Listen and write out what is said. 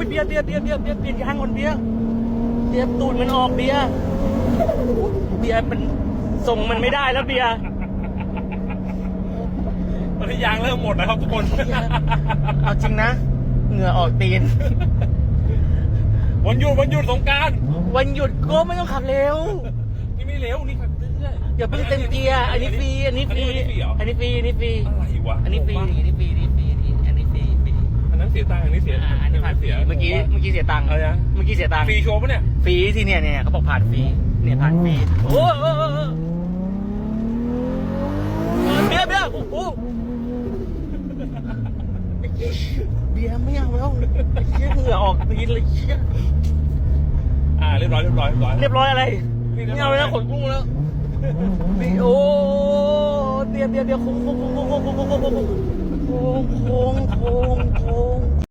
ยเบียร์ยางก่อนเบียร์ตูดมันออกเบียร์เป็นส่งมันไม่ได้แล้วเบียร์ ตอนนี้ยางเริ่มหมดนะครับทุกคน เอาจริงนะเหงื่อออกตีน วันหยุดสงกรานต์ วันหยุดก็ไม่ต้องขับเร็ว นี่ไม่เร็วนี่ขับเรื่อยๆ อย่าเพิ่งเต็มเกียร์อันนี้ฟรีอันนี้ฟรี อันนี้ฟรีเหรอ อันนี้ฟรี อะไรวะ อันนี้ฟรีอันนี้ฟรีอันนี้ฟรีอันนี้ฟรีฟรี อันนั้นเสียตังค์อันนี้เสีย อันนี้ผ่านฟรีเมื่อกี้เสียตังค์ อะไรนะ เมื่อกี้เสียตังค์ ฟรีโชว์ปะเนี่ย ฟรีที่เนี่ยเขาบอกผ่านฟรีเนี่ยผ่านฟรีโอ้เบียร์โอ้โหเบียร์ไม่เอาแล้วเชี่ยเหงื่อออกตีนเลยเชี่ย เรียบร้อย เรียบร้อยอะไรไม่เอาแล้วขนกุ้งแล้วโอ้เบียร์โค้ง